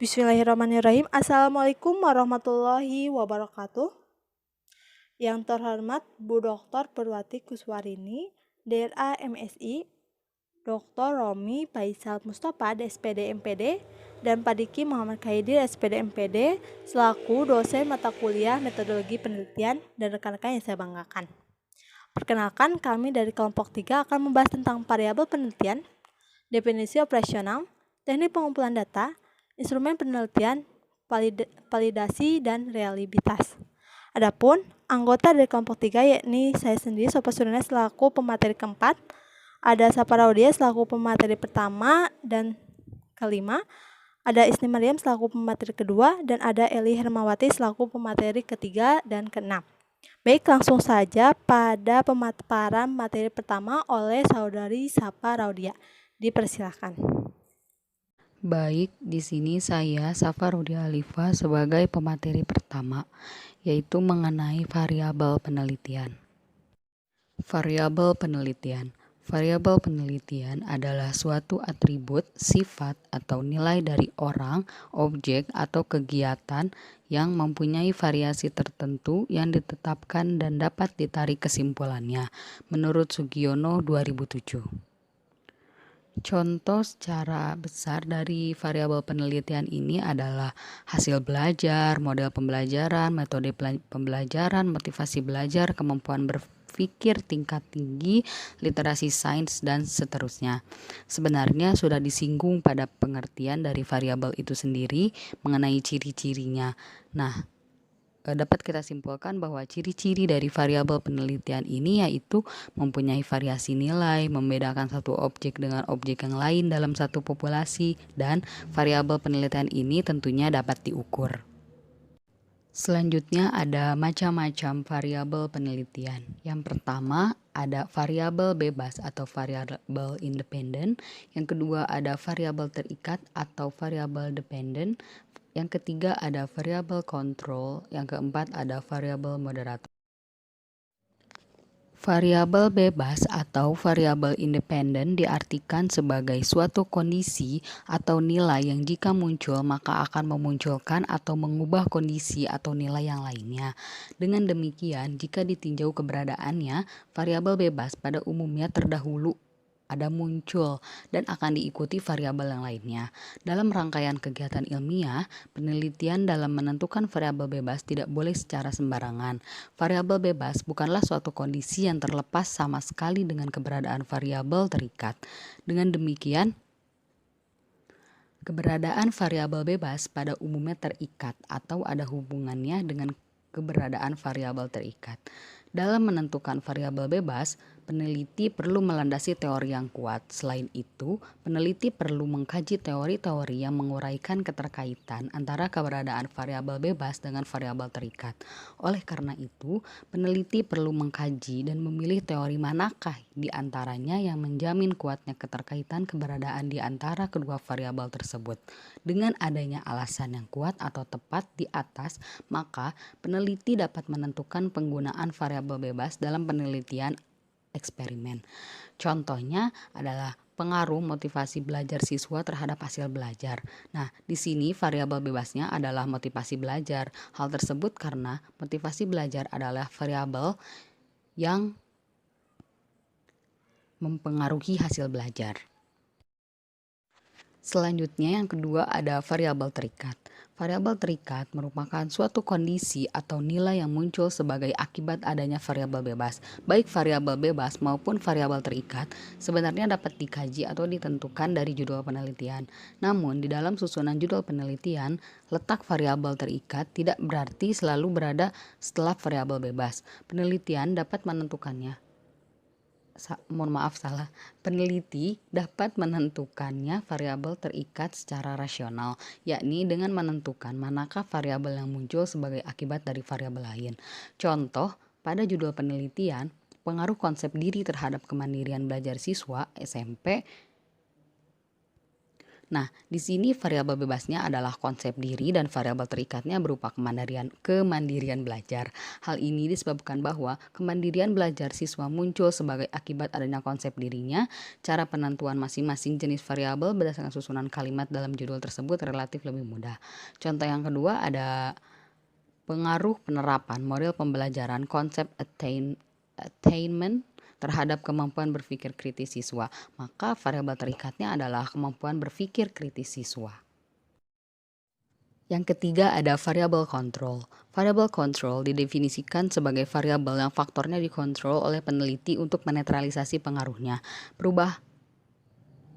Bismillahirrahmanirrahim. Assalamualaikum warahmatullahi wabarakatuh. Yang terhormat Bu Dr. Purwati Kuswarini, DRA MSI, Dr. Romi Faisal Mustafa, SPD MPD, dan Pak Diki Muhammad Khaidir, SPD MPD, selaku dosen mata kuliah metodologi penelitian dan rekan-rekan yang saya banggakan. Perkenalkan, kami dari kelompok 3 akan membahas tentang variabel penelitian, definisi operasional, teknik pengumpulan data, instrumen penelitian, validasi, dan reliabilitas. Adapun anggota dari kelompok 3 yakni saya sendiri, Sopo Surina, selaku pemateri keempat, ada Saparaudia selaku pemateri pertama dan kelima, ada Isni Mariam selaku pemateri kedua, dan ada Eli Hermawati selaku pemateri ketiga dan keenam. Baik, langsung saja pada pemaparan materi pertama oleh Saudari Saparaudia. Dipersilakan. Baik, di sini saya Safarudin Alifa sebagai pemateri pertama, yaitu mengenai variabel penelitian. Variabel penelitian. Variabel penelitian adalah suatu atribut, sifat, atau nilai dari orang, objek, atau kegiatan yang mempunyai variasi tertentu yang ditetapkan dan dapat ditarik kesimpulannya, menurut Sugiono 2007. Contoh secara besar dari variabel penelitian ini adalah hasil belajar, model pembelajaran, metode pembelajaran, motivasi belajar, kemampuan berpikir tingkat tinggi, literasi sains, dan seterusnya. Sebenarnya sudah disinggung pada pengertian dari variabel itu sendiri mengenai ciri-cirinya. Nah, dapat kita simpulkan bahwa ciri-ciri dari variabel penelitian ini yaitu mempunyai variasi nilai, membedakan satu objek dengan objek yang lain dalam satu populasi, dan variabel penelitian ini tentunya dapat diukur. Selanjutnya ada macam-macam variabel penelitian. Yang pertama ada variabel bebas atau variabel independen. Yang kedua ada variabel terikat atau variabel dependent. Yang ketiga ada variabel kontrol. Yang keempat ada variabel moderator. Variabel bebas atau variabel independen diartikan sebagai suatu kondisi atau nilai yang jika muncul maka akan memunculkan atau mengubah kondisi atau nilai yang lainnya. Dengan demikian, jika ditinjau keberadaannya, variabel bebas pada umumnya terdahulu ada muncul dan akan diikuti variabel yang lainnya. Dalam rangkaian kegiatan ilmiah, penelitian dalam menentukan variabel bebas tidak boleh secara sembarangan. Variabel bebas bukanlah suatu kondisi yang terlepas sama sekali dengan keberadaan variabel terikat. Dengan demikian, keberadaan variabel bebas pada umumnya terikat atau ada hubungannya dengan keberadaan variabel terikat. Dalam menentukan variabel bebas, peneliti perlu melandasi teori yang kuat. Selain itu, peneliti perlu mengkaji teori-teori yang menguraikan keterkaitan antara keberadaan variabel bebas dengan variabel terikat. Oleh karena itu, peneliti perlu mengkaji dan memilih teori manakah di antaranya yang menjamin kuatnya keterkaitan keberadaan di antara kedua variabel tersebut. Dengan adanya alasan yang kuat atau tepat di atas, maka peneliti dapat menentukan penggunaan variabel bebas dalam penelitian eksperimen. Contohnya adalah pengaruh motivasi belajar siswa terhadap hasil belajar. Nah, di sini variabel bebasnya adalah motivasi belajar. Hal tersebut karena motivasi belajar adalah variabel yang mempengaruhi hasil belajar. Selanjutnya yang kedua ada variabel terikat. Variabel terikat merupakan suatu kondisi atau nilai yang muncul sebagai akibat adanya variabel bebas. Baik variabel bebas maupun variabel terikat sebenarnya dapat dikaji atau ditentukan dari judul penelitian. Namun di dalam susunan judul penelitian, letak variabel terikat tidak berarti selalu berada setelah variabel bebas. Penelitian dapat menentukannya. Peneliti dapat menentukannya variabel terikat secara rasional, yakni dengan menentukan manakah variabel yang muncul sebagai akibat dari variabel lain. Contoh, pada judul penelitian, pengaruh konsep diri terhadap kemandirian belajar siswa SMP Nah, di sini variabel bebasnya adalah konsep diri dan variabel terikatnya berupa kemandirian belajar. Hal ini disebabkan bahwa kemandirian belajar siswa muncul sebagai akibat adanya konsep dirinya. Cara penentuan masing-masing jenis variabel berdasarkan susunan kalimat dalam judul tersebut relatif lebih mudah. Contoh yang kedua ada pengaruh penerapan model pembelajaran konsep attainment terhadap kemampuan berpikir kritis siswa, maka variabel terikatnya adalah kemampuan berpikir kritis siswa. Yang ketiga ada variabel kontrol. Variabel kontrol didefinisikan sebagai variabel yang faktornya dikontrol oleh peneliti untuk menetralisasi pengaruhnya.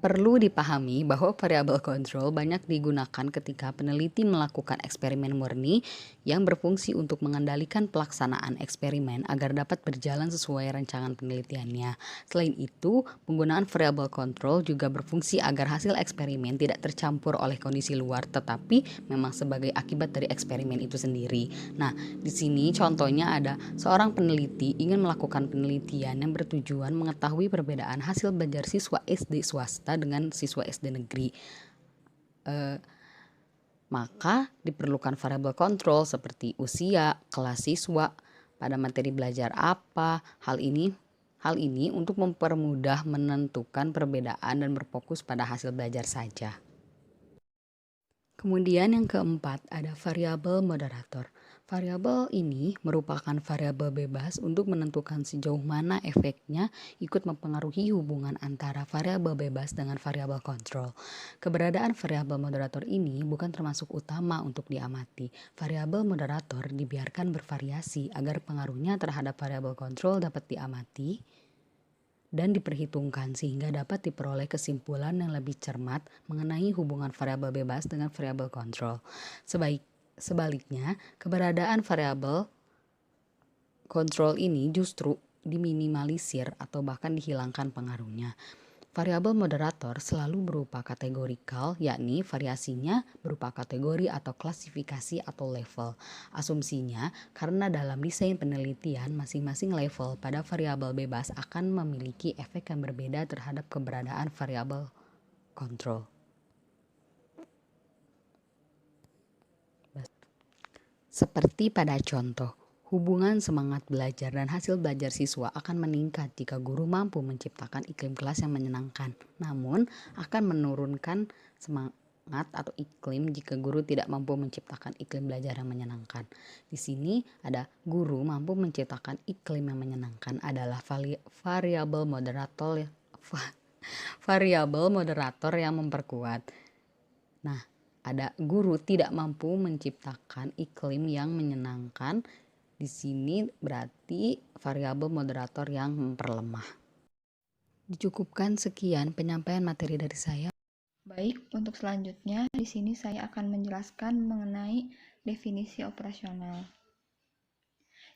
Perlu dipahami bahwa variabel kontrol banyak digunakan ketika peneliti melakukan eksperimen murni yang berfungsi untuk mengendalikan pelaksanaan eksperimen agar dapat berjalan sesuai rancangan penelitiannya. Selain itu, penggunaan variabel kontrol juga berfungsi agar hasil eksperimen tidak tercampur oleh kondisi luar, tetapi memang sebagai akibat dari eksperimen itu sendiri. Nah, di sini contohnya ada seorang peneliti ingin melakukan penelitian yang bertujuan mengetahui perbedaan hasil belajar siswa SD swasta dengan siswa SD negeri. Maka diperlukan variabel kontrol seperti usia, kelas siswa, pada materi belajar apa. Hal ini untuk mempermudah menentukan perbedaan dan berfokus pada hasil belajar saja. Kemudian yang keempat ada variabel moderator. Variabel ini merupakan variabel bebas untuk menentukan sejauh mana efeknya ikut mempengaruhi hubungan antara variabel bebas dengan variabel kontrol. Keberadaan variabel moderator ini bukan termasuk utama untuk diamati. Variabel moderator dibiarkan bervariasi agar pengaruhnya terhadap variabel kontrol dapat diamati dan diperhitungkan sehingga dapat diperoleh kesimpulan yang lebih cermat mengenai hubungan variabel bebas dengan variabel kontrol. Sebaliknya, keberadaan variabel kontrol ini justru diminimalisir atau bahkan dihilangkan pengaruhnya. Variabel moderator selalu berupa kategorikal, yakni variasinya berupa kategori atau klasifikasi atau level. Asumsinya, karena dalam desain penelitian masing-masing level pada variabel bebas akan memiliki efek yang berbeda terhadap keberadaan variabel kontrol. Seperti pada contoh, hubungan semangat belajar dan hasil belajar siswa akan meningkat jika guru mampu menciptakan iklim kelas yang menyenangkan, namun akan menurunkan semangat atau iklim jika guru tidak mampu menciptakan iklim belajar yang menyenangkan. Di sini ada guru mampu menciptakan iklim yang menyenangkan adalah variabel moderator yang memperkuat. Nah, ada guru tidak mampu menciptakan iklim yang menyenangkan. Di sini berarti variabel moderator yang memperlemah. Dicukupkan sekian penyampaian materi dari saya. Baik, untuk selanjutnya di sini saya akan menjelaskan mengenai definisi operasional.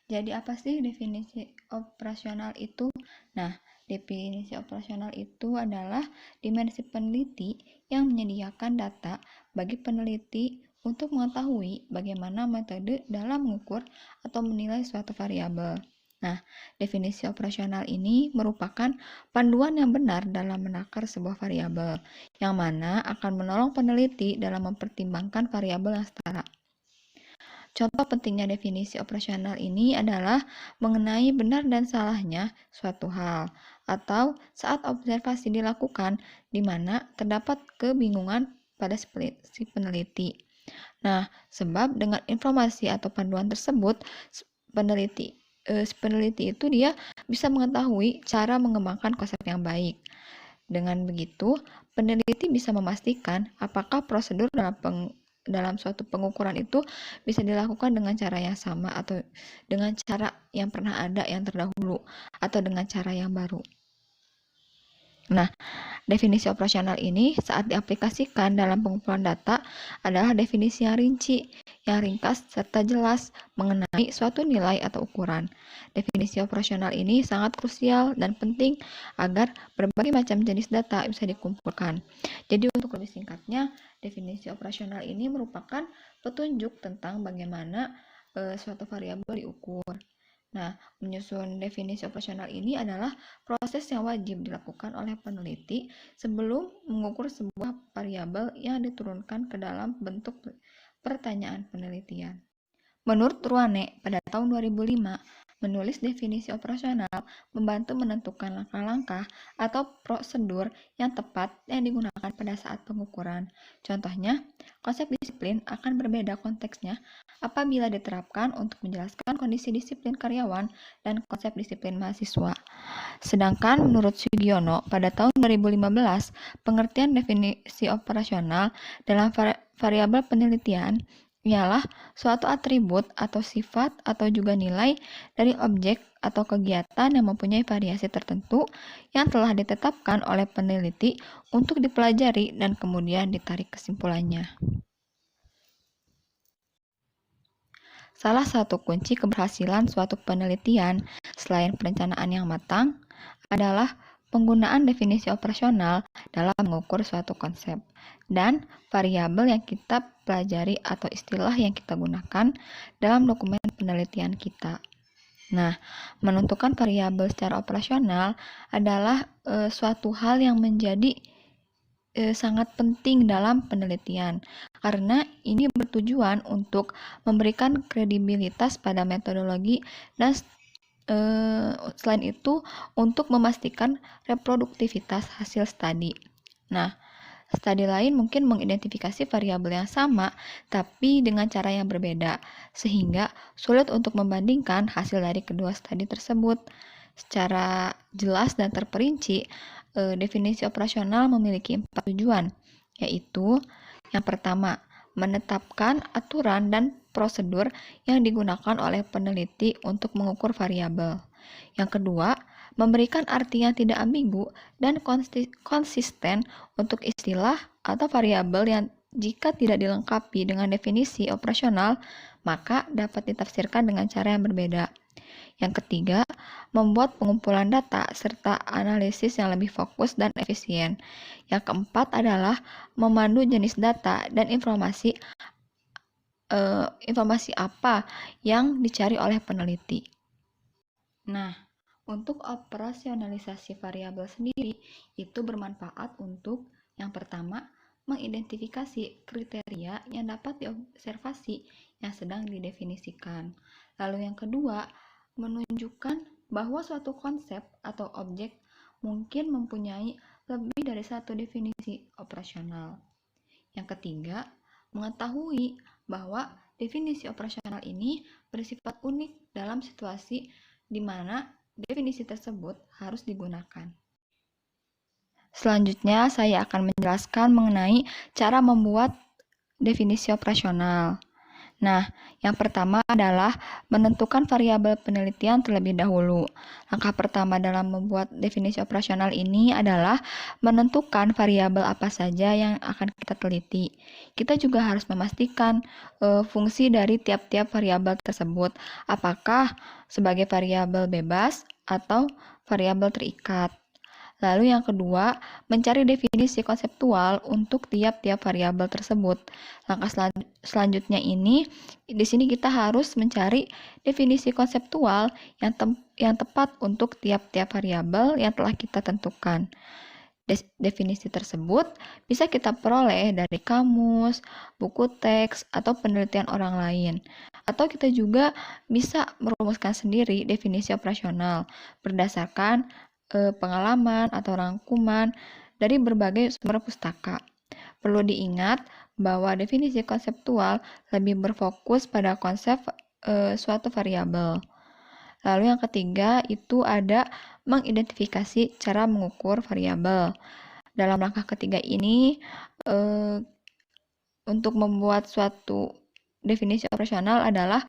Jadi apa sih definisi operasional itu? Nah, definisi operasional itu adalah dimensi peneliti yang menyediakan data bagi peneliti untuk mengetahui bagaimana metode dalam mengukur atau menilai suatu variabel. Nah, definisi operasional ini merupakan panduan yang benar dalam menakar sebuah variabel, yang mana akan menolong peneliti dalam mempertimbangkan variabel yang setara. Contoh pentingnya definisi operasional ini adalah mengenai benar dan salahnya suatu hal, atau saat observasi dilakukan di mana terdapat kebingungan pada si peneliti. Nah, sebab dengan informasi atau panduan tersebut, peneliti itu dia bisa mengetahui cara mengembangkan konsep yang baik. Dengan begitu, peneliti bisa memastikan apakah prosedur dalam suatu pengukuran itu bisa dilakukan dengan cara yang sama atau dengan cara yang pernah ada yang terdahulu atau dengan cara yang baru. Nah, definisi operasional ini saat diaplikasikan dalam pengumpulan data adalah definisi yang rinci, yang ringkas serta jelas mengenai suatu nilai atau ukuran. Definisi operasional ini sangat krusial dan penting agar berbagai macam jenis data bisa dikumpulkan. Jadi untuk lebih singkatnya, definisi operasional ini merupakan petunjuk tentang bagaimana suatu variabel diukur. Nah, menyusun definisi operasional ini adalah proses yang wajib dilakukan oleh peneliti sebelum mengukur sebuah variabel yang diturunkan ke dalam bentuk pertanyaan penelitian. Menurut Ruane, pada tahun 2005, menulis definisi operasional membantu menentukan langkah-langkah atau prosedur yang tepat yang digunakan pada saat pengukuran. Contohnya, konsep disiplin akan berbeda konteksnya apabila diterapkan untuk menjelaskan kondisi disiplin karyawan dan konsep disiplin mahasiswa. Sedangkan menurut Sugiono, pada tahun 2015, pengertian definisi operasional dalam variabel penelitian ialah suatu atribut atau sifat atau juga nilai dari objek atau kegiatan yang mempunyai variasi tertentu yang telah ditetapkan oleh peneliti untuk dipelajari dan kemudian ditarik kesimpulannya. Salah satu kunci keberhasilan suatu penelitian selain perencanaan yang matang adalah penggunaan definisi operasional dalam mengukur suatu konsep dan variabel yang kita pelajari atau istilah yang kita gunakan dalam dokumen penelitian kita. Nah, menentukan variabel secara operasional adalah suatu hal yang menjadi sangat penting dalam penelitian karena ini bertujuan untuk memberikan kredibilitas pada metodologi dan selain itu untuk memastikan reproduktivitas hasil studi. Nah, studi lain mungkin mengidentifikasi variabel yang sama tapi dengan cara yang berbeda sehingga sulit untuk membandingkan hasil dari kedua studi tersebut. Secara jelas dan terperinci, definisi operasional memiliki 4 tujuan, yaitu yang pertama, menetapkan aturan dan prosedur yang digunakan oleh peneliti untuk mengukur variabel. Yang kedua, memberikan arti yang tidak ambigu dan konsisten untuk istilah atau variabel yang jika tidak dilengkapi dengan definisi operasional, maka dapat ditafsirkan dengan cara yang berbeda. Yang ketiga, membuat pengumpulan data serta analisis yang lebih fokus dan efisien. Yang keempat adalah memandu jenis data dan informasi apa yang dicari oleh peneliti. Nah, untuk operasionalisasi variabel sendiri itu bermanfaat untuk yang pertama, mengidentifikasi kriteria yang dapat diobservasi yang sedang didefinisikan. Lalu yang kedua, menunjukkan bahwa suatu konsep atau objek mungkin mempunyai lebih dari satu definisi operasional. Yang ketiga, mengetahui bahwa definisi operasional ini bersifat unik dalam situasi di mana definisi tersebut harus digunakan. Selanjutnya, saya akan menjelaskan mengenai cara membuat definisi operasional. Nah, yang pertama adalah menentukan variabel penelitian terlebih dahulu. Langkah pertama dalam membuat definisi operasional ini adalah menentukan variabel apa saja yang akan kita teliti. Kita juga harus memastikan fungsi dari tiap-tiap variabel tersebut, apakah sebagai variabel bebas atau variabel terikat. Lalu yang kedua, mencari definisi konseptual untuk tiap-tiap variabel tersebut. Langkah selanjutnya di sini kita harus mencari definisi konseptual yang tepat untuk tiap-tiap variabel yang telah kita tentukan. Definisi tersebut bisa kita peroleh dari kamus, buku teks, atau penelitian orang lain. Atau kita juga bisa merumuskan sendiri definisi operasional berdasarkan pengalaman atau rangkuman dari berbagai sumber pustaka. Perlu diingat bahwa definisi konseptual lebih berfokus pada konsep suatu variabel. Lalu yang ketiga itu ada mengidentifikasi cara mengukur variabel. Dalam langkah ketiga ini, untuk membuat suatu definisi operasional adalah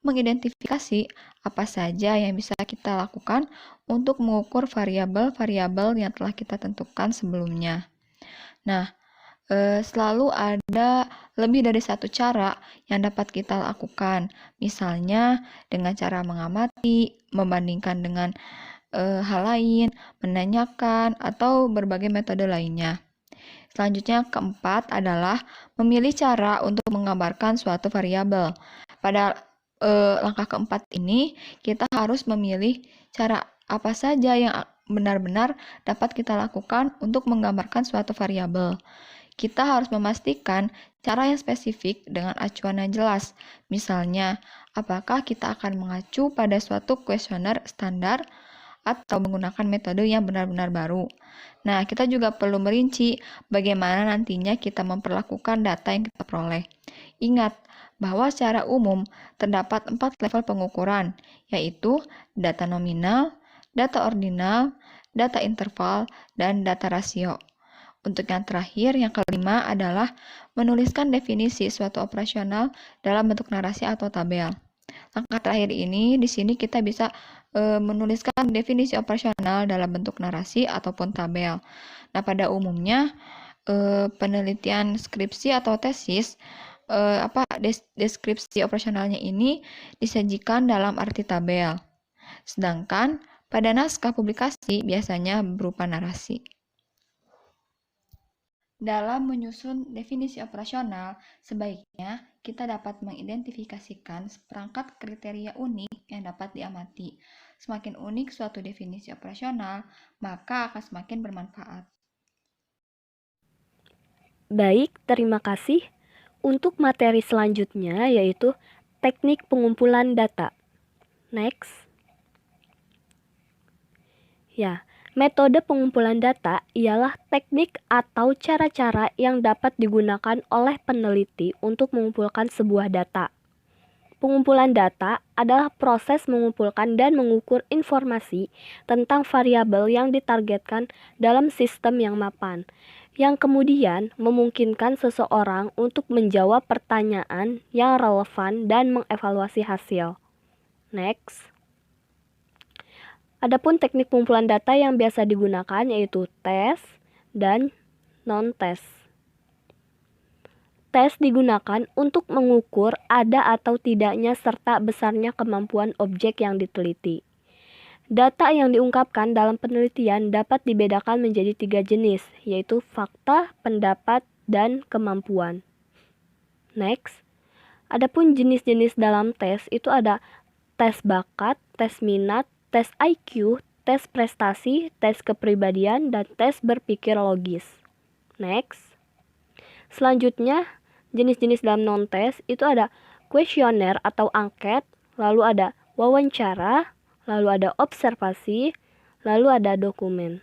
mengidentifikasi apa saja yang bisa kita lakukan untuk mengukur variabel-variabel yang telah kita tentukan sebelumnya. Nah, selalu ada lebih dari satu cara yang dapat kita lakukan. Misalnya dengan cara mengamati, membandingkan dengan hal lain, menanyakan, atau berbagai metode lainnya. Selanjutnya, keempat adalah memilih cara untuk menggambarkan suatu variabel. langkah keempat ini, kita harus memilih cara apa saja yang benar-benar dapat kita lakukan untuk menggambarkan suatu variabel. Kita harus memastikan cara yang spesifik dengan acuan yang jelas. Misalnya, apakah kita akan mengacu pada suatu kuesioner standar atau menggunakan metode yang benar-benar baru. Nah, kita juga perlu merinci bagaimana nantinya kita memperlakukan data yang kita peroleh. Ingat bahwa secara umum terdapat 4 level pengukuran, yaitu data nominal, data ordinal, data interval, dan data rasio. Untuk yang terakhir, yang kelima adalah menuliskan definisi suatu operasional dalam bentuk narasi atau tabel. Langkah terakhir ini, di sini kita bisa menuliskan definisi operasional dalam bentuk narasi ataupun tabel. Nah, pada umumnya penelitian skripsi atau tesis deskripsi operasionalnya ini disajikan dalam arti tabel. Sedangkan pada naskah publikasi biasanya berupa narasi. Dalam menyusun definisi operasional, sebaiknya kita dapat mengidentifikasikan seperangkat kriteria unik yang dapat diamati. Semakin unik suatu definisi operasional, maka akan semakin bermanfaat. Baik, terima kasih. Untuk materi selanjutnya yaitu teknik pengumpulan data. Next. Ya, metode pengumpulan data ialah teknik atau cara-cara yang dapat digunakan oleh peneliti untuk mengumpulkan sebuah data. Pengumpulan data adalah proses mengumpulkan dan mengukur informasi tentang variabel yang ditargetkan dalam sistem yang mapan, yang kemudian memungkinkan seseorang untuk menjawab pertanyaan yang relevan dan mengevaluasi hasil. Next. Adapun teknik pengumpulan data yang biasa digunakan yaitu tes dan non-tes. Tes digunakan untuk mengukur ada atau tidaknya serta besarnya kemampuan objek yang diteliti. Data yang diungkapkan dalam penelitian dapat dibedakan menjadi 3 jenis, yaitu fakta, pendapat, dan kemampuan. Next. Adapun jenis-jenis dalam tes itu ada tes bakat, tes minat, tes IQ, tes prestasi, tes kepribadian, dan tes berpikir logis. Next. Selanjutnya, jenis-jenis dalam non-tes itu ada kuesioner atau angket, lalu ada wawancara, lalu ada observasi, lalu ada dokumen.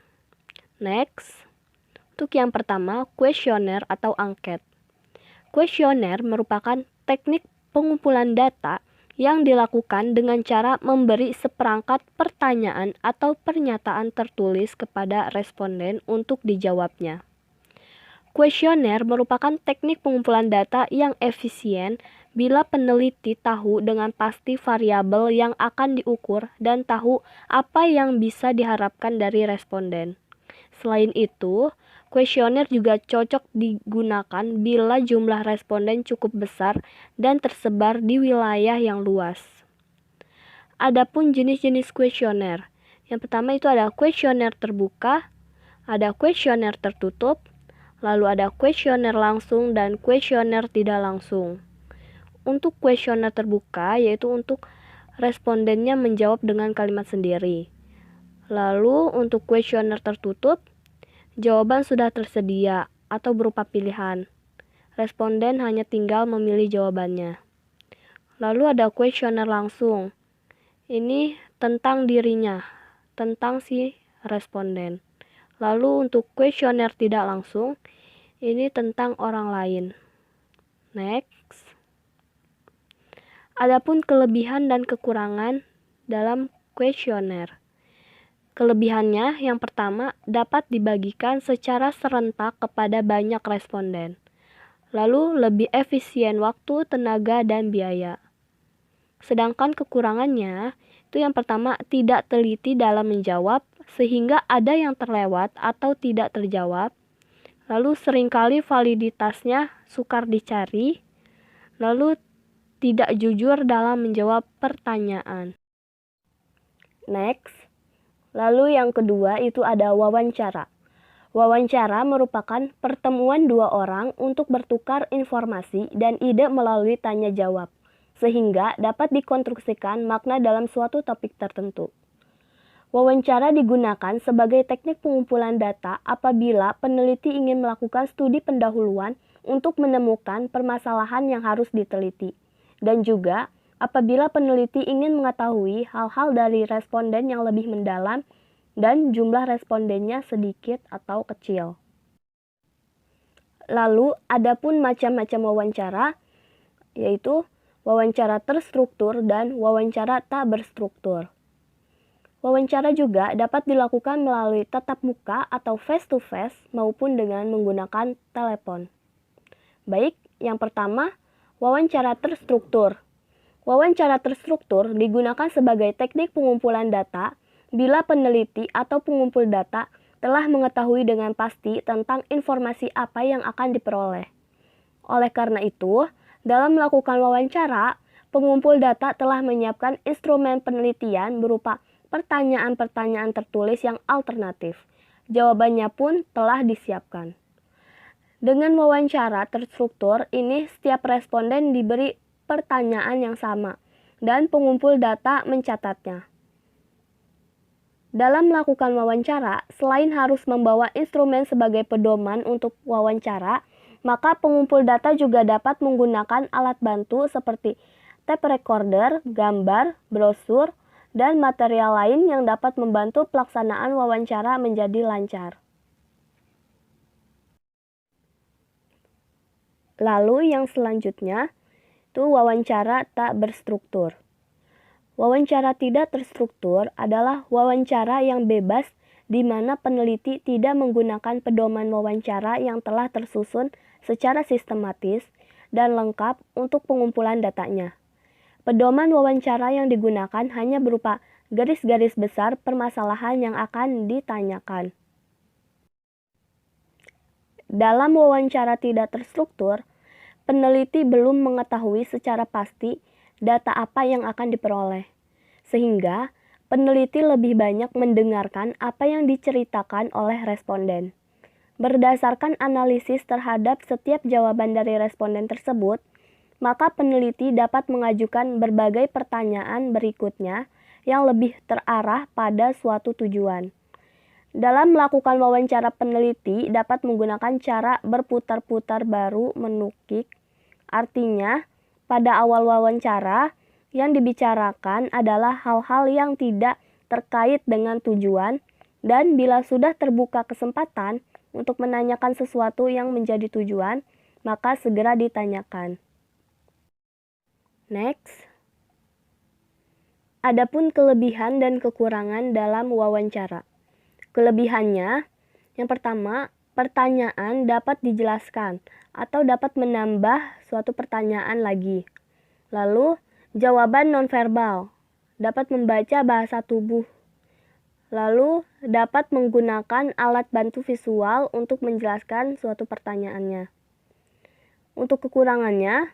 Next. Untuk yang pertama, kuesioner atau angket. Kuesioner merupakan teknik pengumpulan data yang dilakukan dengan cara memberi seperangkat pertanyaan atau pernyataan tertulis kepada responden untuk dijawabnya. Kuesioner merupakan teknik pengumpulan data yang efisien bila peneliti tahu dengan pasti variabel yang akan diukur dan tahu apa yang bisa diharapkan dari responden. Selain itu, kuesioner juga cocok digunakan bila jumlah responden cukup besar dan tersebar di wilayah yang luas. Adapun jenis-jenis kuesioner, yang pertama itu ada kuesioner terbuka, ada kuesioner tertutup, lalu ada kuesioner langsung dan kuesioner tidak langsung. Untuk kuesioner terbuka yaitu untuk respondennya menjawab dengan kalimat sendiri. Lalu untuk kuesioner tertutup, jawaban sudah tersedia atau berupa pilihan. Responden hanya tinggal memilih jawabannya. Lalu ada kuesioner langsung. Ini tentang dirinya, tentang si responden. Lalu untuk kuesioner tidak langsung, ini tentang orang lain. Next. Adapun kelebihan dan kekurangan dalam kuesioner. Kelebihannya yang pertama dapat dibagikan secara serentak kepada banyak responden. Lalu lebih efisien waktu, tenaga, dan biaya. Sedangkan kekurangannya itu yang pertama tidak teliti dalam menjawab sehingga ada yang terlewat atau tidak terjawab. Lalu seringkali validitasnya sukar dicari. Lalu tidak jujur dalam menjawab pertanyaan. Next. Lalu yang kedua itu ada wawancara. Wawancara merupakan pertemuan dua orang untuk bertukar informasi dan ide melalui tanya jawab. sehingga dapat dikonstruksikan makna dalam suatu topik tertentu. Wawancara digunakan sebagai teknik pengumpulan data apabila peneliti ingin melakukan studi pendahuluan untuk menemukan permasalahan yang harus diteliti, dan juga apabila peneliti ingin mengetahui hal-hal dari responden yang lebih mendalam dan jumlah respondennya sedikit atau kecil. Lalu, adapun macam-macam wawancara, yaitu wawancara terstruktur dan wawancara tak berstruktur. Wawancara juga dapat dilakukan melalui tatap muka atau face-to-face maupun dengan menggunakan telepon. Baik, yang pertama, wawancara terstruktur. Wawancara terstruktur digunakan sebagai teknik pengumpulan data bila peneliti atau pengumpul data telah mengetahui dengan pasti tentang informasi apa yang akan diperoleh. Oleh karena itu, dalam melakukan wawancara, pengumpul data telah menyiapkan instrumen penelitian berupa pertanyaan-pertanyaan tertulis yang alternatif. Jawabannya pun telah disiapkan. Dengan wawancara terstruktur ini, setiap responden diberi pertanyaan yang sama, dan pengumpul data mencatatnya. Dalam melakukan wawancara, selain harus membawa instrumen sebagai pedoman untuk wawancara, maka pengumpul data juga dapat menggunakan alat bantu seperti tape recorder, gambar, brosur, dan material lain yang dapat membantu pelaksanaan wawancara menjadi lancar. Lalu yang selanjutnya, itu wawancara tak berstruktur. Wawancara tidak terstruktur adalah wawancara yang bebas di mana peneliti tidak menggunakan pedoman wawancara yang telah tersusun secara sistematis dan lengkap untuk pengumpulan datanya. Pedoman wawancara yang digunakan hanya berupa garis-garis besar permasalahan yang akan ditanyakan. Dalam wawancara tidak terstruktur, peneliti belum mengetahui secara pasti data apa yang akan diperoleh, sehingga peneliti lebih banyak mendengarkan apa yang diceritakan oleh responden. Berdasarkan analisis terhadap setiap jawaban dari responden tersebut, maka peneliti dapat mengajukan berbagai pertanyaan berikutnya yang lebih terarah pada suatu tujuan. Dalam melakukan wawancara, peneliti dapat menggunakan cara berputar-putar baru menukik. Artinya, pada awal wawancara, yang dibicarakan adalah hal-hal yang tidak terkait dengan tujuan, dan bila sudah terbuka kesempatan untuk menanyakan sesuatu yang menjadi tujuan, maka segera ditanyakan. Next. Adapun kelebihan dan kekurangan dalam wawancara. Kelebihannya, yang pertama, pertanyaan dapat dijelaskan atau dapat menambah suatu pertanyaan lagi. Lalu, jawaban nonverbal dapat membaca bahasa tubuh. Lalu, dapat menggunakan alat bantu visual untuk menjelaskan suatu pertanyaannya. Untuk kekurangannya,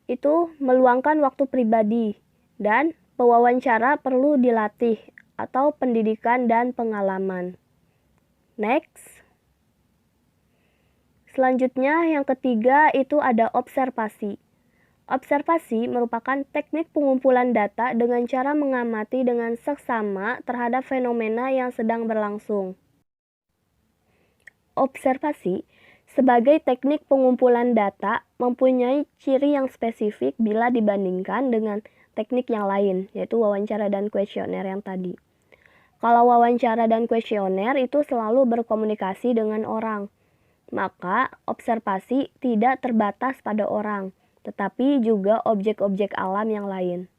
itu meluangkan waktu pribadi dan pewawancara perlu dilatih atau pendidikan dan pengalaman. Next. Selanjutnya, yang ketiga itu ada observasi. Observasi merupakan teknik pengumpulan data dengan cara mengamati dengan seksama terhadap fenomena yang sedang berlangsung. Observasi sebagai teknik pengumpulan data mempunyai ciri yang spesifik bila dibandingkan dengan teknik yang lain, yaitu wawancara dan kuesioner yang tadi. Kalau wawancara dan kuesioner itu selalu berkomunikasi dengan orang, maka observasi tidak terbatas pada orang, tetapi juga objek-objek alam yang lain.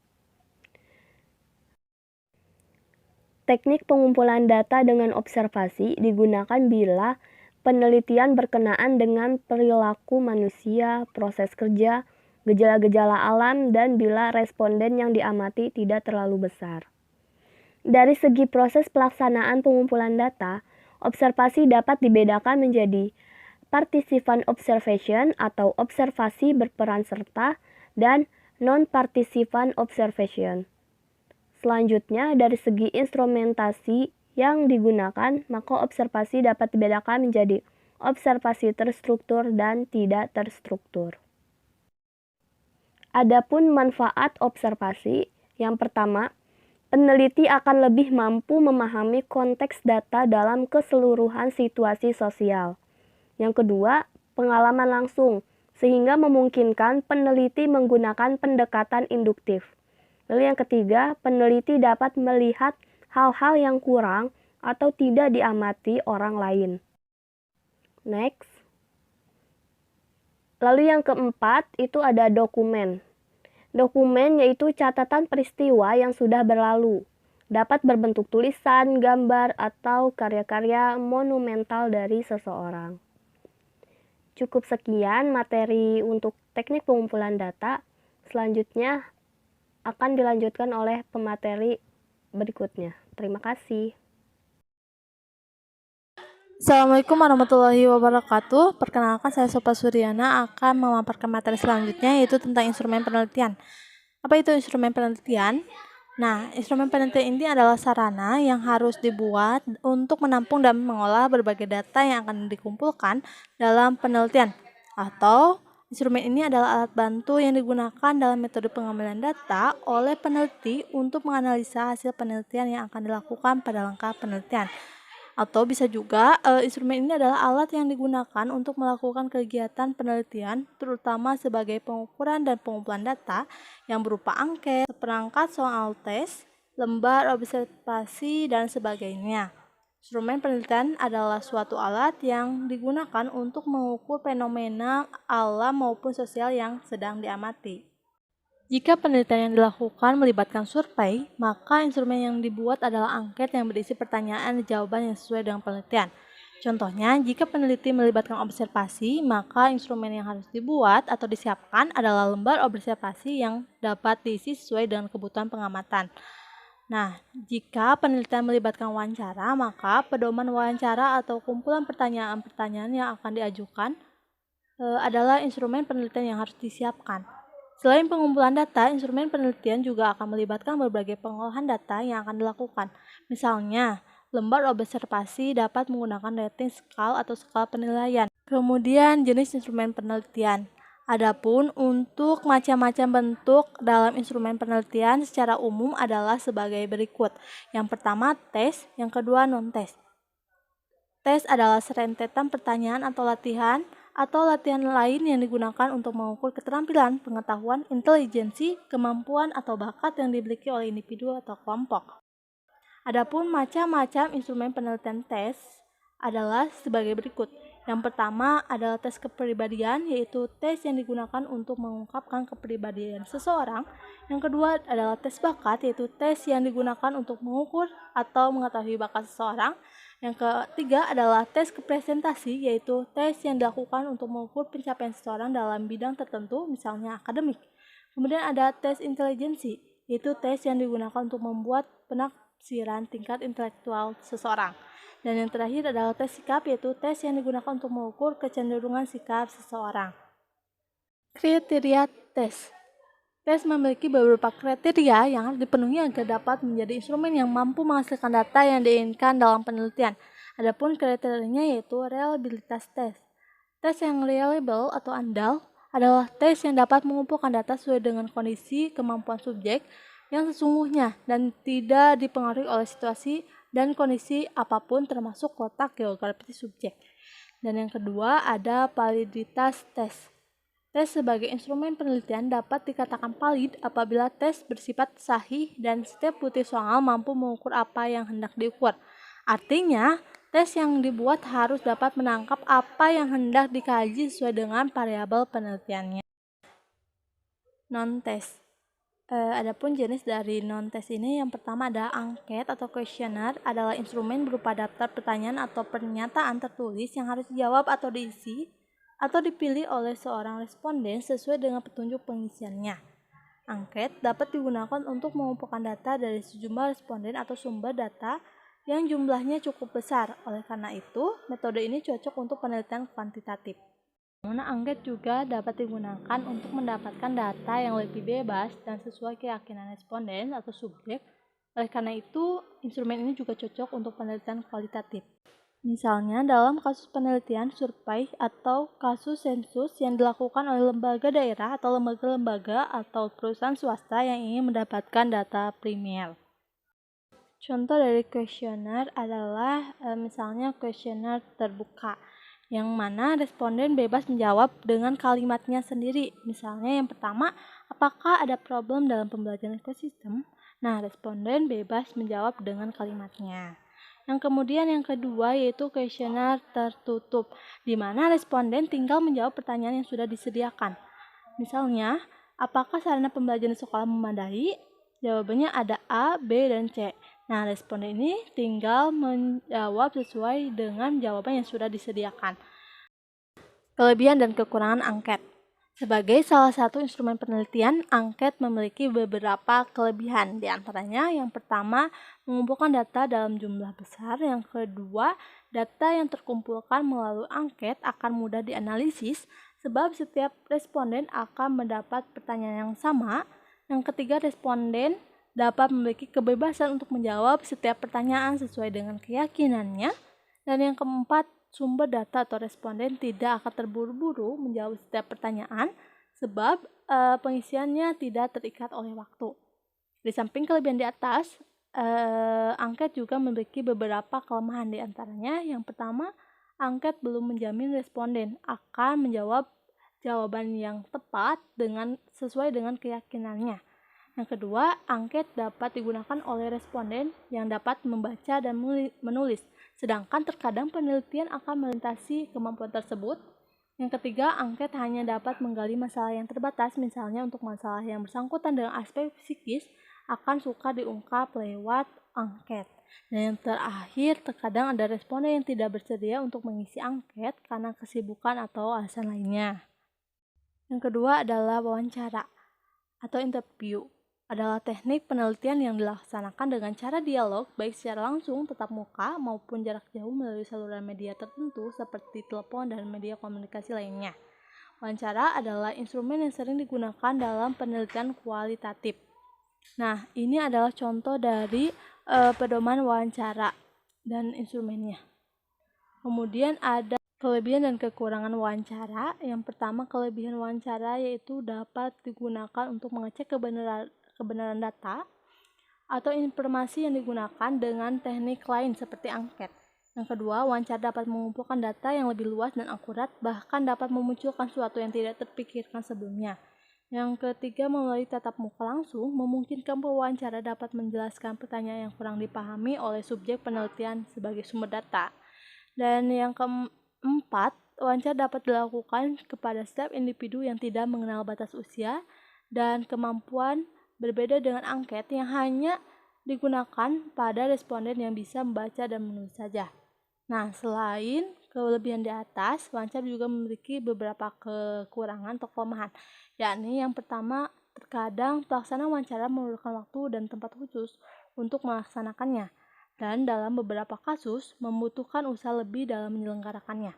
Teknik pengumpulan data dengan observasi digunakan bila penelitian berkenaan dengan perilaku manusia, proses kerja, gejala-gejala alam, dan bila responden yang diamati tidak terlalu besar. Dari segi proses pelaksanaan pengumpulan data, observasi dapat dibedakan menjadi participant observation atau observasi berperan serta dan non-participant observation. Selanjutnya, dari segi instrumentasi yang digunakan, maka observasi dapat dibedakan menjadi observasi terstruktur dan tidak terstruktur. Adapun manfaat observasi, yang pertama, peneliti akan lebih mampu memahami konteks data dalam keseluruhan situasi sosial. Yang kedua, pengalaman langsung, sehingga memungkinkan peneliti menggunakan pendekatan induktif. Lalu yang ketiga, peneliti dapat melihat hal-hal yang kurang atau tidak diamati orang lain. Next. Lalu yang keempat, itu ada dokumen. Dokumen yaitu catatan peristiwa yang sudah berlalu. Dapat berbentuk tulisan, gambar, atau karya-karya monumental dari seseorang. Cukup sekian materi untuk teknik pengumpulan data. Selanjutnya akan dilanjutkan oleh pemateri berikutnya. Terima kasih. Assalamualaikum warahmatullahi wabarakatuh. Perkenalkan, saya Sopa Suryana akan memaparkan materi selanjutnya, yaitu tentang instrumen penelitian. Apa itu instrumen penelitian? Nah, instrumen penelitian ini adalah sarana yang harus dibuat untuk menampung dan mengolah berbagai data yang akan dikumpulkan dalam penelitian. Atau, instrumen ini adalah alat bantu yang digunakan dalam metode pengambilan data oleh peneliti untuk menganalisa hasil penelitian yang akan dilakukan pada langkah penelitian. Atau bisa juga instrumen ini adalah alat yang digunakan untuk melakukan kegiatan penelitian, terutama sebagai pengukuran dan pengumpulan data yang berupa angket, seperangkat soal tes, lembar observasi, dan sebagainya. Instrumen penelitian adalah suatu alat yang digunakan untuk mengukur fenomena alam maupun sosial yang sedang diamati. Jika penelitian yang dilakukan melibatkan survei, maka instrumen yang dibuat adalah angket yang berisi pertanyaan dan jawaban yang sesuai dengan penelitian. Contohnya, jika peneliti melibatkan observasi, maka instrumen yang harus dibuat atau disiapkan adalah lembar observasi yang dapat diisi sesuai dengan kebutuhan pengamatan. Nah, jika penelitian melibatkan wawancara, maka pedoman wawancara atau kumpulan pertanyaan-pertanyaan yang akan diajukan adalah instrumen penelitian yang harus disiapkan. Selain pengumpulan data, instrumen penelitian juga akan melibatkan berbagai pengolahan data yang akan dilakukan. Misalnya, lembar observasi dapat menggunakan rating scale atau skala penilaian. Kemudian, jenis instrumen penelitian. Adapun untuk macam-macam bentuk dalam instrumen penelitian secara umum adalah sebagai berikut. Yang pertama, tes, yang kedua, non-tes. Tes adalah serentetan pertanyaan atau latihan lain yang digunakan untuk mengukur keterampilan, pengetahuan, intelijensi, kemampuan, atau bakat yang dimiliki oleh individu atau kelompok. Adapun macam-macam instrumen penelitian tes adalah sebagai berikut. Yang pertama adalah tes kepribadian, yaitu tes yang digunakan untuk mengungkapkan kepribadian seseorang. Yang kedua adalah tes bakat, yaitu tes yang digunakan untuk mengukur atau mengetahui bakat seseorang. Yang ketiga adalah tes kepresentasi, yaitu tes yang dilakukan untuk mengukur pencapaian seseorang dalam bidang tertentu, misalnya akademik. Kemudian ada tes intelijensi, yaitu tes yang digunakan untuk membuat penaksiran tingkat intelektual seseorang. Dan yang terakhir adalah tes sikap, yaitu tes yang digunakan untuk mengukur kecenderungan sikap seseorang. Kriteria tes. Tes memiliki beberapa kriteria yang harus dipenuhi agar dapat menjadi instrumen yang mampu menghasilkan data yang diinginkan dalam penelitian. Adapun kriterianya yaitu reliabilitas tes. Tes yang reliable atau andal adalah tes yang dapat mengumpulkan data sesuai dengan kondisi kemampuan subjek yang sesungguhnya dan tidak dipengaruhi oleh situasi dan kondisi apapun termasuk letak geografis subjek. Dan yang kedua ada validitas tes. Tes sebagai instrumen penelitian dapat dikatakan valid apabila tes bersifat sahih dan setiap butir soal mampu mengukur apa yang hendak diukur. Artinya, tes yang dibuat harus dapat menangkap apa yang hendak dikaji sesuai dengan variabel penelitiannya. Non-tes. Adapun jenis dari non-tes ini, yang pertama ada angket atau questionnaire, adalah instrumen berupa daftar pertanyaan atau pernyataan tertulis yang harus dijawab atau diisi atau dipilih oleh seorang responden sesuai dengan petunjuk pengisiannya. Angket dapat digunakan untuk mengumpulkan data dari sejumlah responden atau sumber data yang jumlahnya cukup besar. Oleh karena itu, metode ini cocok untuk penelitian kuantitatif. Namun angket juga dapat digunakan untuk mendapatkan data yang lebih bebas dan sesuai keyakinan responden atau subjek. Oleh karena itu, instrumen ini juga cocok untuk penelitian kualitatif. Misalnya dalam kasus penelitian survei atau kasus sensus yang dilakukan oleh lembaga daerah atau lembaga-lembaga atau perusahaan swasta yang ingin mendapatkan data primer. Contoh dari kuesioner adalah misalnya kuesioner terbuka, yang mana responden bebas menjawab dengan kalimatnya sendiri. Misalnya yang pertama, apakah ada problem dalam pembelajaran ekosistem? Nah, responden bebas menjawab dengan kalimatnya. Yang kemudian yang kedua yaitu kuesioner tertutup, di mana responden tinggal menjawab pertanyaan yang sudah disediakan. Misalnya, apakah sarana pembelajaran sekolah memadai? Jawabannya ada A, B, dan C. Nah, responden ini tinggal menjawab sesuai dengan jawaban yang sudah disediakan. Kelebihan dan kekurangan angket. Sebagai salah satu instrumen penelitian, angket memiliki beberapa kelebihan. Di antaranya, yang pertama, mengumpulkan data dalam jumlah besar. Yang kedua, data yang terkumpulkan melalui angket akan mudah dianalisis, sebab setiap responden akan mendapat pertanyaan yang sama. Yang ketiga, responden dapat memiliki kebebasan untuk menjawab setiap pertanyaan sesuai dengan keyakinannya. Dan yang keempat, sumber data atau responden tidak akan terburu-buru menjawab setiap pertanyaan sebab pengisiannya tidak terikat oleh waktu. Di samping kelebihan di atas, angket juga memiliki beberapa kelemahan. Di antaranya yang pertama, angket belum menjamin responden akan menjawab jawaban yang tepat sesuai dengan keyakinannya. Yang kedua, angket dapat digunakan oleh responden yang dapat membaca dan menulis, sedangkan terkadang penelitian akan melintasi kemampuan tersebut. Yang ketiga, angket hanya dapat menggali masalah yang terbatas, misalnya untuk masalah yang bersangkutan dengan aspek psikis akan suka diungkap lewat angket. Dan yang terakhir, terkadang ada responden yang tidak bersedia untuk mengisi angket karena kesibukan atau alasan lainnya. Yang kedua adalah wawancara atau interview. Adalah teknik penelitian yang dilaksanakan dengan cara dialog baik secara langsung tatap muka maupun jarak jauh melalui saluran media tertentu seperti telepon dan media komunikasi lainnya. Wawancara adalah instrumen yang sering digunakan dalam penelitian kualitatif. Nah, ini adalah contoh dari pedoman wawancara dan instrumennya. Kemudian ada kelebihan dan kekurangan wawancara. Yang pertama, kelebihan wawancara yaitu dapat digunakan untuk mengecek kebenaran data atau informasi yang digunakan dengan teknik lain seperti angket. Yang kedua, wawancara dapat mengumpulkan data yang lebih luas dan akurat, bahkan dapat memunculkan sesuatu yang tidak terpikirkan sebelumnya. Yang ketiga, melalui tatap muka langsung, memungkinkan pewawancara dapat menjelaskan pertanyaan yang kurang dipahami oleh subjek penelitian sebagai sumber data. Dan yang keempat, wawancara dapat dilakukan kepada setiap individu yang tidak mengenal batas usia dan kemampuan, berbeda dengan angket yang hanya digunakan pada responden yang bisa membaca dan menulis saja. Nah, selain kelebihan di atas, wawancara juga memiliki beberapa kekurangan atau kelemahan, yakni yang pertama, terkadang pelaksanaan wawancara memerlukan waktu dan tempat khusus untuk melaksanakannya, dan dalam beberapa kasus membutuhkan usaha lebih dalam menyelenggarakannya.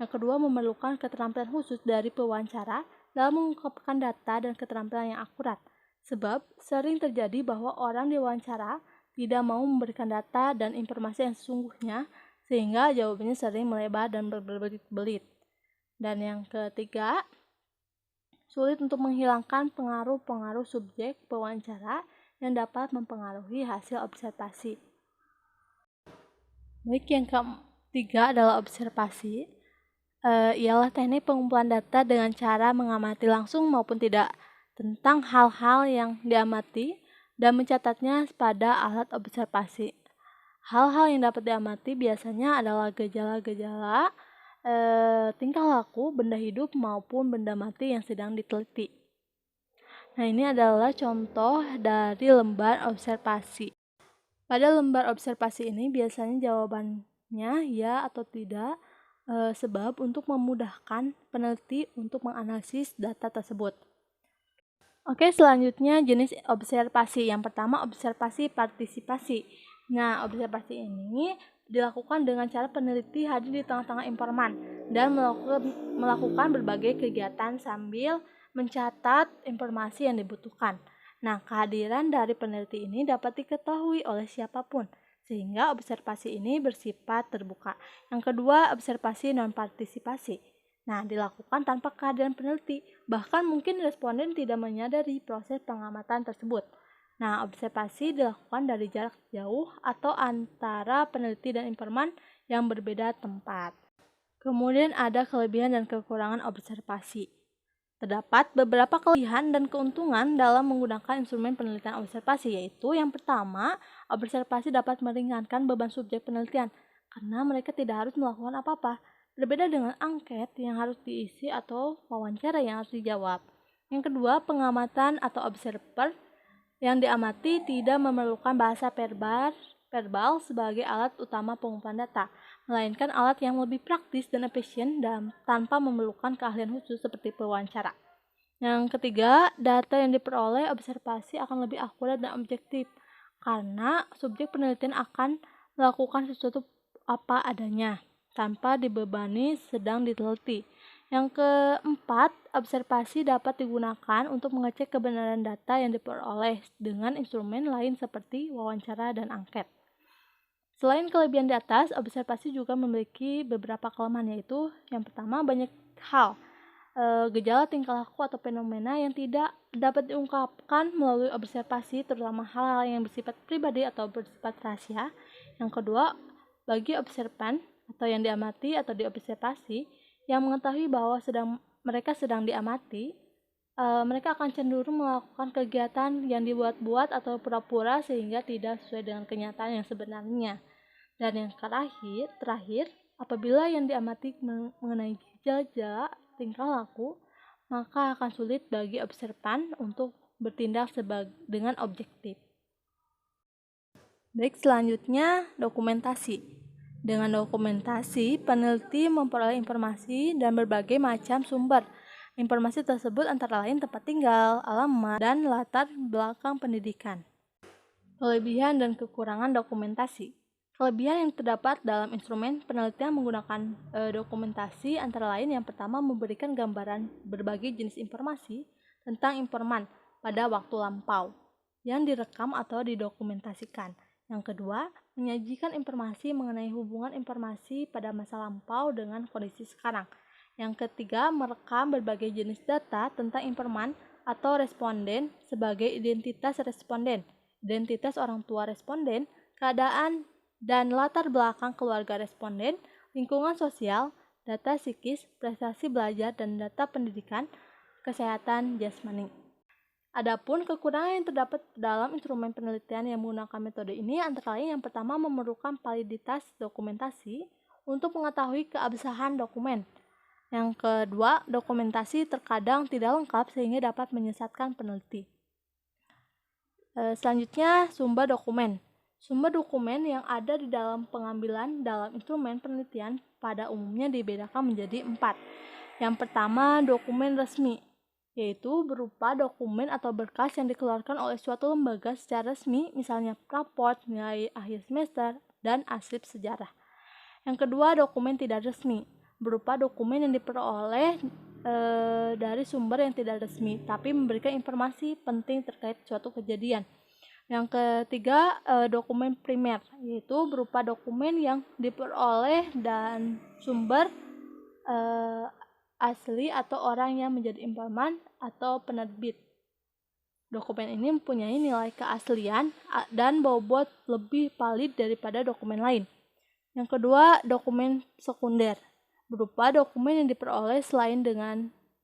Yang kedua, memerlukan keterampilan khusus dari pewawancara dalam mengungkapkan data dan keterampilan yang akurat. Sebab sering terjadi bahwa orang diwawancara tidak mau memberikan data dan informasi yang sesungguhnya, sehingga jawabannya sering melebar dan berbelit-belit. Dan yang ketiga, sulit untuk menghilangkan pengaruh-pengaruh subjek pewawancara yang dapat mempengaruhi hasil observasi. Baik, yang ketiga adalah observasi. Ialah teknik pengumpulan data dengan cara mengamati langsung maupun tidak tentang hal-hal yang diamati dan mencatatnya pada alat observasi. Hal-hal yang dapat diamati biasanya adalah gejala-gejala, tingkah laku, benda hidup maupun benda mati yang sedang diteliti. Nah, ini adalah contoh dari lembar observasi. Pada lembar observasi ini biasanya jawabannya ya atau tidak, sebab untuk memudahkan peneliti untuk menganalisis data tersebut. Oke, selanjutnya jenis observasi. Yang pertama, observasi partisipasi. Nah, observasi ini dilakukan dengan cara peneliti hadir di tengah-tengah informan dan melakukan berbagai kegiatan sambil mencatat informasi yang dibutuhkan. Nah, kehadiran dari peneliti ini dapat diketahui oleh siapapun, sehingga observasi ini bersifat terbuka. Yang kedua, observasi non-partisipasi. Nah, dilakukan tanpa kehadiran peneliti, bahkan mungkin responden tidak menyadari proses pengamatan tersebut. Nah, observasi dilakukan dari jarak jauh atau antara peneliti dan informan yang berbeda tempat. Kemudian ada kelebihan dan kekurangan observasi. Terdapat beberapa kelebihan dan keuntungan dalam menggunakan instrumen penelitian observasi, yaitu yang pertama, observasi dapat meringankan beban subjek penelitian karena mereka tidak harus melakukan apa-apa. Berbeda dengan angket yang harus diisi atau wawancara yang harus dijawab. Yang kedua, pengamatan atau observer yang diamati tidak memerlukan bahasa verbal sebagai alat utama pengumpulan data, melainkan alat yang lebih praktis dan efisien dan tanpa memerlukan keahlian khusus seperti pewawancara. Yang ketiga, data yang diperoleh observasi akan lebih akurat dan objektif karena subjek penelitian akan melakukan sesuatu apa adanya tanpa dibebani sedang diteliti. Yang keempat, observasi dapat digunakan untuk mengecek kebenaran data yang diperoleh dengan instrumen lain seperti wawancara dan angket. Selain kelebihan di atas, observasi juga memiliki beberapa kelemahan, yaitu yang pertama, banyak hal, gejala tingkah laku atau fenomena yang tidak dapat diungkapkan melalui observasi, terutama hal-hal yang bersifat pribadi atau bersifat rahasia. Yang kedua, bagi observan atau yang diamati atau diobservasi yang mengetahui bahwa mereka sedang diamati, mereka akan cenderung melakukan kegiatan yang dibuat-buat atau pura-pura sehingga tidak sesuai dengan kenyataan yang sebenarnya. Dan yang terakhir, apabila yang diamati mengenai gejala tingkah laku, maka akan sulit bagi observan untuk bertindak dengan objektif. Baik, selanjutnya dokumentasi. Dengan dokumentasi, peneliti memperoleh informasi dan berbagai macam sumber. Informasi tersebut antara lain tempat tinggal, alamat, dan latar belakang pendidikan. Kelebihan dan kekurangan dokumentasi. Kelebihan yang terdapat dalam instrumen penelitian menggunakan dokumentasi antara lain yang pertama, memberikan gambaran berbagai jenis informasi tentang informan pada waktu lampau yang direkam atau didokumentasikan. Yang kedua, menyajikan informasi mengenai hubungan informasi pada masa lampau dengan kondisi sekarang. Yang ketiga, merekam berbagai jenis data tentang informan atau responden sebagai identitas responden, identitas orang tua responden, keadaan dan latar belakang keluarga responden, lingkungan sosial, data psikis, prestasi belajar, dan data pendidikan, kesehatan jasmani. Adapun kekurangan yang terdapat dalam instrumen penelitian yang menggunakan metode ini antara lain yang pertama, memerlukan validitas dokumentasi untuk mengetahui keabsahan dokumen. Yang kedua, dokumentasi terkadang tidak lengkap sehingga dapat menyesatkan peneliti. Selanjutnya, sumber dokumen. Sumber dokumen yang ada di dalam pengambilan dalam instrumen penelitian pada umumnya dibedakan menjadi 4. Yang pertama, dokumen resmi, yaitu berupa dokumen atau berkas yang dikeluarkan oleh suatu lembaga secara resmi, misalnya raport, nilai akhir semester, dan arsip sejarah. Yang kedua, dokumen tidak resmi, berupa dokumen yang diperoleh dari sumber yang tidak resmi, tapi memberikan informasi penting terkait suatu kejadian. Yang ketiga, dokumen primer, yaitu berupa dokumen yang diperoleh dan sumber asli atau orang yang menjadi informan atau penerbit. Dokumen ini mempunyai nilai keaslian dan bobot lebih valid daripada dokumen lain. Yang kedua, dokumen sekunder, berupa dokumen yang diperoleh selain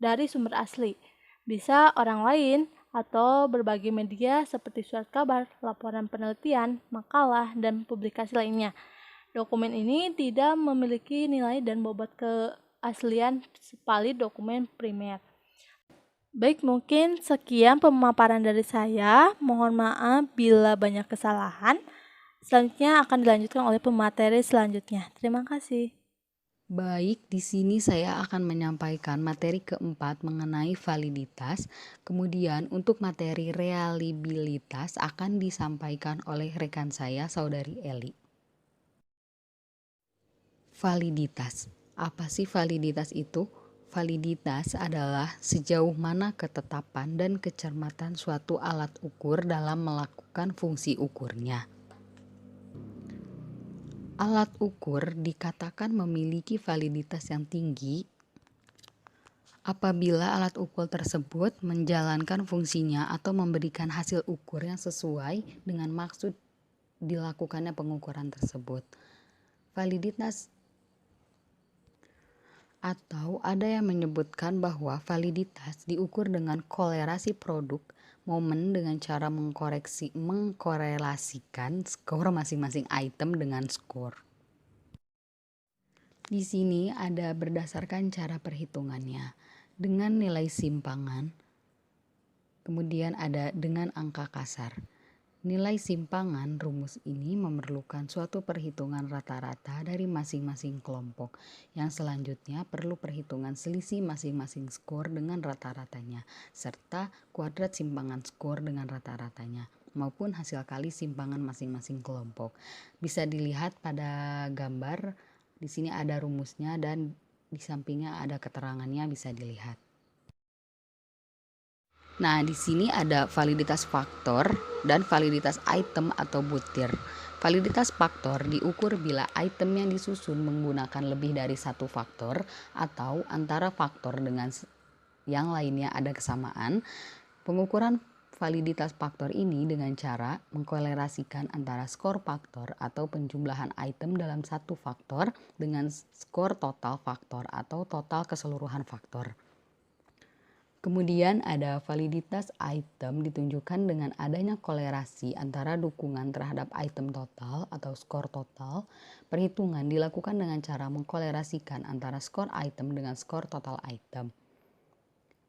dari sumber asli, bisa orang lain atau berbagai media seperti surat kabar, laporan penelitian, makalah, dan publikasi lainnya. Dokumen ini tidak memiliki nilai dan bobot keaslian valid dokumen primer. Baik, mungkin sekian pemaparan dari saya. Mohon maaf bila banyak kesalahan. Selanjutnya akan dilanjutkan oleh pemateri selanjutnya. Terima kasih. Baik, di sini saya akan menyampaikan materi keempat mengenai validitas. Kemudian untuk materi reliabilitas akan disampaikan oleh rekan saya, Saudari Eli. Validitas. Apa sih validitas itu? Validitas adalah sejauh mana ketetapan dan kecermatan suatu alat ukur dalam melakukan fungsi ukurnya. Alat ukur dikatakan memiliki validitas yang tinggi apabila alat ukur tersebut menjalankan fungsinya atau memberikan hasil ukur yang sesuai dengan maksud dilakukannya pengukuran tersebut. Validitas atau ada yang menyebutkan bahwa validitas diukur dengan kolerasi produk momen dengan cara mengkorelasikan skor masing-masing item dengan skor. Di sini ada berdasarkan cara perhitungannya dengan nilai simpangan, kemudian ada dengan angka kasar. Nilai simpangan rumus ini memerlukan suatu perhitungan rata-rata dari masing-masing kelompok, yang selanjutnya perlu perhitungan selisih masing-masing skor dengan rata-ratanya, serta kuadrat simpangan skor dengan rata-ratanya, maupun hasil kali simpangan masing-masing kelompok. Bisa dilihat pada gambar, di sini ada rumusnya dan di sampingnya ada keterangannya, bisa dilihat. Nah, di sini ada validitas faktor dan validitas item atau butir. Validitas faktor diukur bila item yang disusun menggunakan lebih dari satu faktor atau antara faktor dengan yang lainnya ada kesamaan. Pengukuran validitas faktor ini dengan cara mengkolerasikan antara skor faktor atau penjumlahan item dalam satu faktor dengan skor total faktor atau total keseluruhan faktor. Kemudian ada validitas item ditunjukkan dengan adanya kolerasi antara dukungan terhadap item total atau skor total. Perhitungan dilakukan dengan cara mengkolerasikan antara skor item dengan skor total item.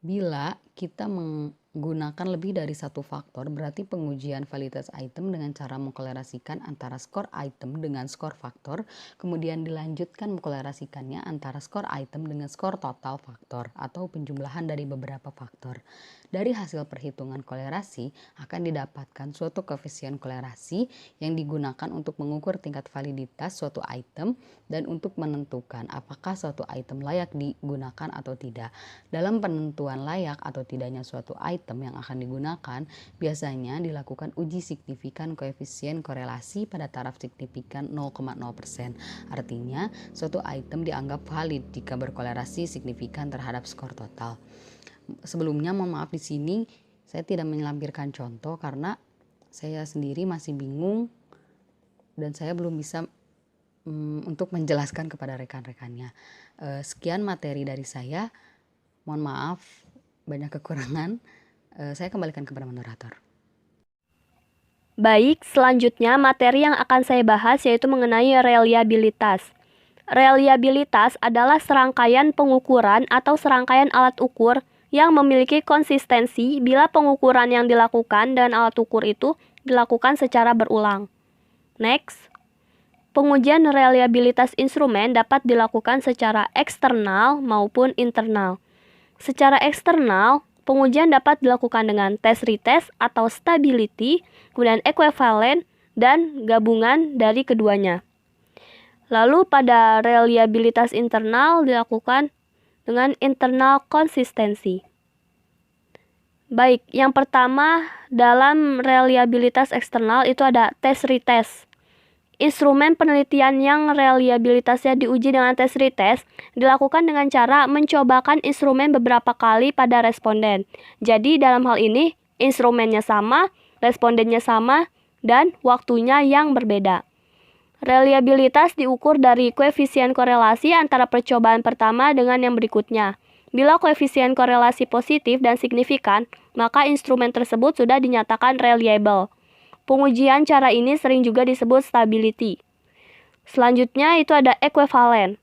Bila kita menggunakan lebih dari satu faktor, berarti pengujian validitas item dengan cara mengkolerasikan antara skor item dengan skor faktor, kemudian dilanjutkan mengkolerasikannya antara skor item dengan skor total faktor atau penjumlahan dari beberapa faktor. Dari hasil perhitungan kolerasi akan didapatkan suatu koefisien kolerasi yang digunakan untuk mengukur tingkat validitas suatu item dan untuk menentukan apakah suatu item layak digunakan atau tidak. Dalam penentuan layak atau tidaknya suatu item yang akan digunakan, biasanya dilakukan uji signifikan koefisien korelasi pada taraf signifikan 0,0%. Artinya, suatu item dianggap valid jika berkolerasi signifikan terhadap skor total. Sebelumnya mohon maaf, di sini saya tidak menyelampirkan contoh karena saya sendiri masih bingung dan saya belum bisa untuk menjelaskan kepada rekan-rekannya. Sekian materi dari saya. Mohon maaf banyak kekurangan. Saya kembalikan kepada moderator. Baik, selanjutnya materi yang akan saya bahas yaitu mengenai reliabilitas. Reliabilitas adalah serangkaian pengukuran atau serangkaian alat ukur yang memiliki konsistensi bila pengukuran yang dilakukan dan alat ukur itu dilakukan secara berulang. Next. Pengujian reliabilitas instrumen dapat dilakukan secara eksternal maupun internal. Secara eksternal, pengujian dapat dilakukan dengan test-retest atau stability, kemudian equivalent, dan gabungan dari keduanya. Lalu pada reliabilitas internal dilakukan dengan internal konsistensi. Baik, yang pertama dalam reliabilitas eksternal itu ada test-retest. Instrumen penelitian yang reliabilitasnya diuji dengan test-retest dilakukan dengan cara mencobakan instrumen beberapa kali pada responden. Jadi dalam hal ini instrumennya sama, respondennya sama, dan waktunya yang berbeda. Reliabilitas diukur dari koefisien korelasi antara percobaan pertama dengan yang berikutnya. Bila koefisien korelasi positif dan signifikan, maka instrumen tersebut sudah dinyatakan reliable. Pengujian cara ini sering juga disebut stability. Selanjutnya itu ada equivalent.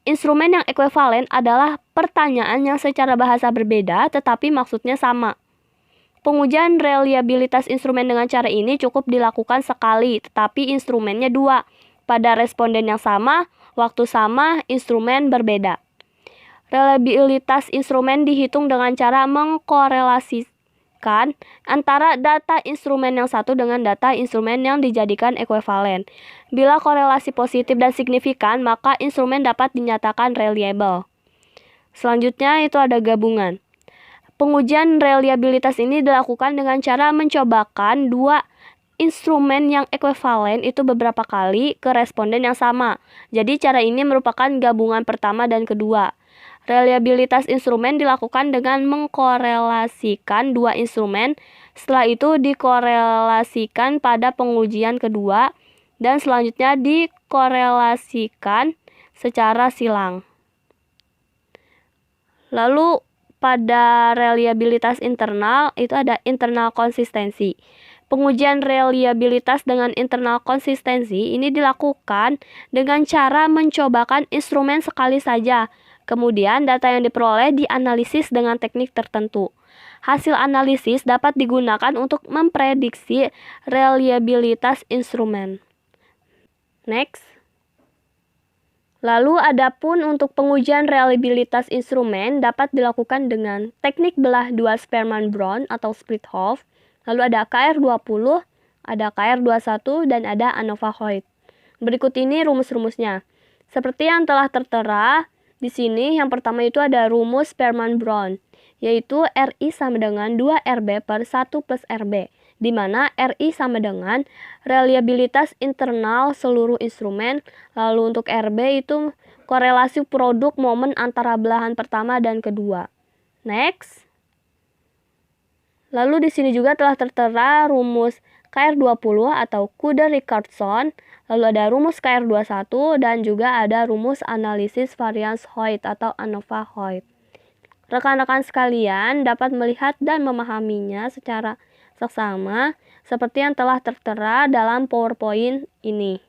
Instrumen yang equivalent adalah pertanyaan yang secara bahasa berbeda tetapi maksudnya sama. Pengujian reliabilitas instrumen dengan cara ini cukup dilakukan sekali, tetapi instrumennya dua. Pada responden yang sama, waktu sama, instrumen berbeda. Reliabilitas instrumen dihitung dengan cara mengkorelasikan antara data instrumen yang satu dengan data instrumen yang dijadikan ekuivalen. Bila korelasi positif dan signifikan, maka instrumen dapat dinyatakan reliable. Selanjutnya itu ada gabungan. Pengujian reliabilitas ini dilakukan dengan cara mencobakan dua instrumen yang ekuivalen itu beberapa kali ke responden yang sama. Jadi cara ini merupakan gabungan pertama dan kedua. Reliabilitas instrumen dilakukan dengan mengkorelasikan dua instrumen, setelah itu dikorelasikan pada pengujian kedua, dan selanjutnya dikorelasikan secara silang. Lalu pada reliabilitas internal itu ada internal konsistensi. Pengujian reliabilitas dengan internal konsistensi ini dilakukan dengan cara mencobakan instrumen sekali saja. Kemudian data yang diperoleh dianalisis dengan teknik tertentu. Hasil analisis dapat digunakan untuk memprediksi reliabilitas instrumen. Next. Lalu adapun untuk pengujian reliabilitas instrumen dapat dilakukan dengan teknik belah dua Spearman-Brown atau split half. Lalu ada KR20, ada KR21, dan ada ANOVA-Hoyt. Berikut ini rumus-rumusnya. Seperti yang telah tertera di sini, yang pertama itu ada rumus Spearman-Brown, yaitu RI sama dengan 2RB per 1 plus RB, di mana RI sama dengan reliabilitas internal seluruh instrumen, lalu untuk RB itu korelasi produk momen antara belahan pertama dan kedua. Next. Lalu di sini juga telah tertera rumus KR20 atau Kuder-Richardson, lalu ada rumus KR21 dan juga ada rumus analisis varians Hoyt atau ANOVA-Hoyt. Rekan-rekan sekalian dapat melihat dan memahaminya secara seksama seperti yang telah tertera dalam PowerPoint ini.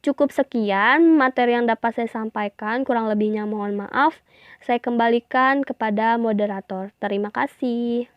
Cukup sekian materi yang dapat saya sampaikan, kurang lebihnya mohon maaf. Saya kembalikan kepada moderator. Terima kasih.